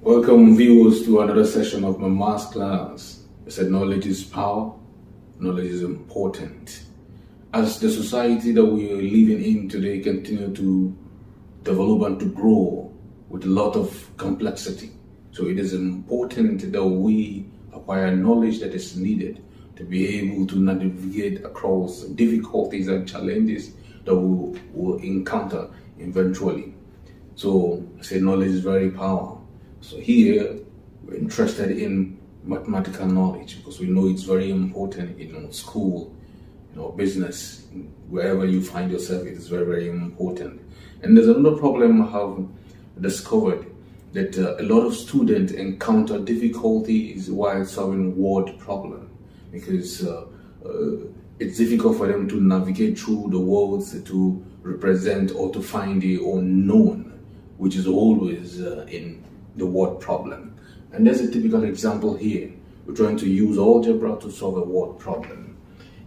Welcome viewers to another session of my math class. I said knowledge is power, knowledge is important. As the society that we are living in today continue to develop and to grow with a lot of complexity, so it is important that we acquire knowledge that is needed to be able to navigate across difficulties and challenges that we will encounter eventually. So I say knowledge is very powerful. So here we're interested in mathematical knowledge because we know it's very important in school, business, wherever you find yourself. It is very, very important. And there's another problem I have discovered, that a lot of students encounter difficulties while solving word problem, because it's difficult for them to navigate through the words to represent or to find the unknown, which is always in the word problem. And there's a typical example here. We're trying to use algebra to solve a word problem.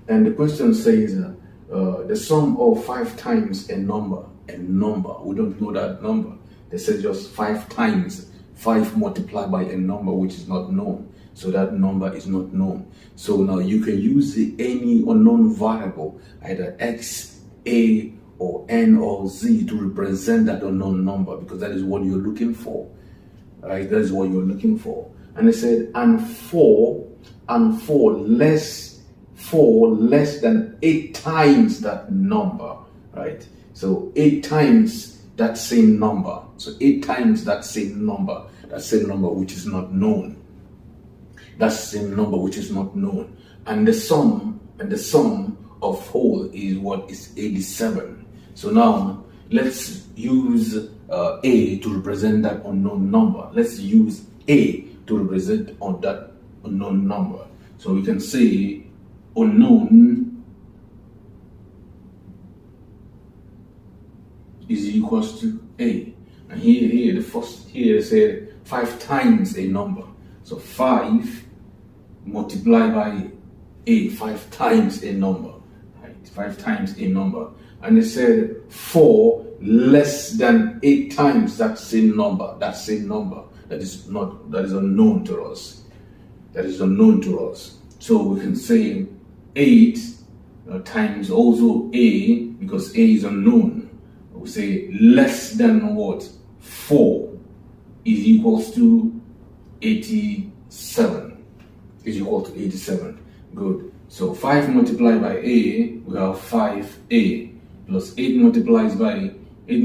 And the question says the sum of 5 times a number. We don't know that number. They said just 5 times 5 multiplied by a number which is not known. So that number is not known. So now you can use any unknown variable, either x, a, or n or z, to represent that unknown number, because that is what you're looking for. Right, that is what you're looking for. And they said, and 4 less than 8 times that number, right? So 8 times that same number. So 8 times that same number which is not known. That same number which is not known. And the sum of whole is what is 87. So now let's use a to represent that unknown number. Let's use a to represent on that unknown number. So we can say unknown is equals to a. And here the first here said 5 times a number. So 5 multiplied by a, 5 times a number, right? 5 times a number. And it said 4 less than 8 times that same number that is unknown to us. That is unknown to us. So we can say 8 times also a, because a is unknown. We say less than what? 4 is equals to 87. Is equal to 87. Good. So 5 multiplied by a, we have 5a, plus 8 multiplied by a,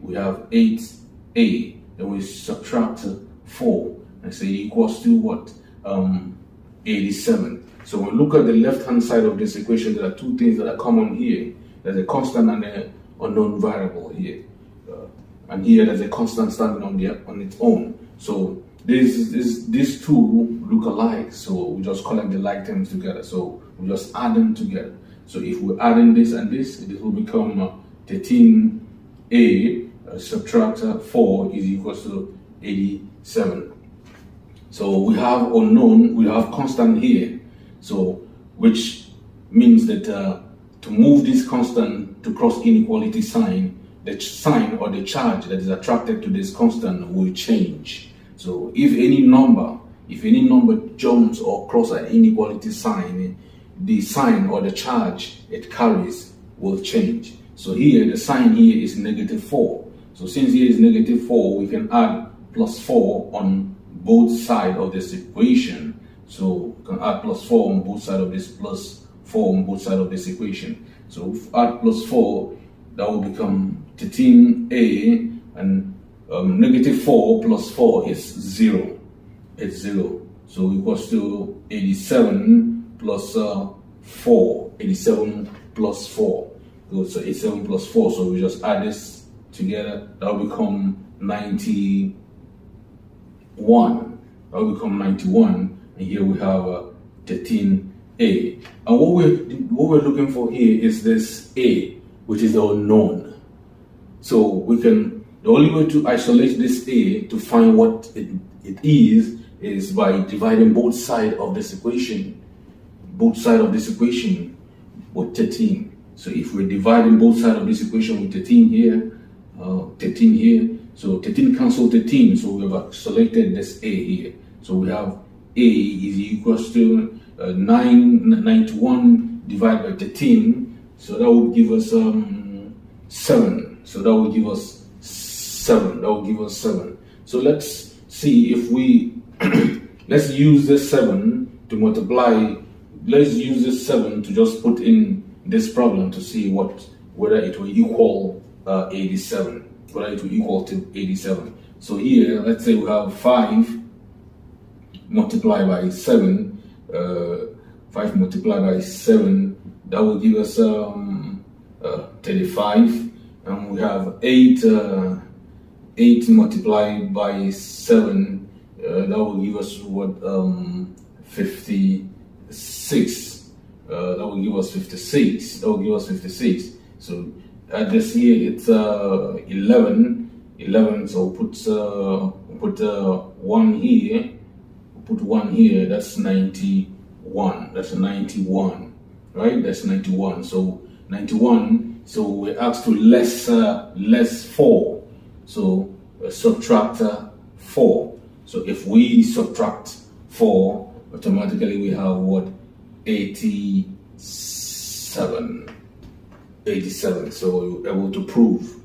we have 8a. Then we subtract 4 and say equals to what? 87. So when we look at the left hand side of this equation, there are 2 things that are common here. There's a constant and an unknown variable here. And here there's a constant standing on its own. So these 2 look alike. So we just collect the like terms together. So we just add them together. So if we add in this and this will become 13a subtract 4 is equals to 87. So we have unknown, we have constant here. So which means that to move this constant to cross inequality sign, the sign or the charge that is attracted to this constant will change. So if any number jumps or crosses an inequality sign, the sign or the charge it carries will change. So here the sign here is -4. So since here is -4, we can add +4 on both sides of this equation. So we can add +4 on both sides of this, +4 on both sides of this equation. So if we add +4, that will become 13a, and -4 plus 4 is 0. It's 0. So equals to 87 plus 4. 87 plus 4. Good. So 87 plus 4. So we just add this together. That will become 91. That will become 91. And here we have 13a. And what we're looking for here is this a, which is the unknown. So the only way to isolate this a to find what it is by dividing both sides of this equation. Both sides of this equation with 13. So if we're dividing both sides of this equation with 13 here, So 13 cancel 13. So we have selected this A here. So we have A is equals to 91 divided by 13. So that would give us 7. So that will give us 7. That will give us 7. So let's see if we let's use this 7 to multiply. Let's use this 7 to just put in this problem to see whether it will equal 87. Whether it will equal to 87. So here, let's say we have 5 multiplied by 7. 5 multiplied by 7. That will give us 35. And we have 8 multiplied by 7, that will give us what, 56. That will give us 56. That will give us 56. So at this here it's 11. So we'll put 1 here. We'll put 1 here. That's 91. That's 91, right? That's 91. So 91. So we're asked to less 4. So subtract 4. So if we subtract 4, automatically we have what? 87. 87. So we're able to prove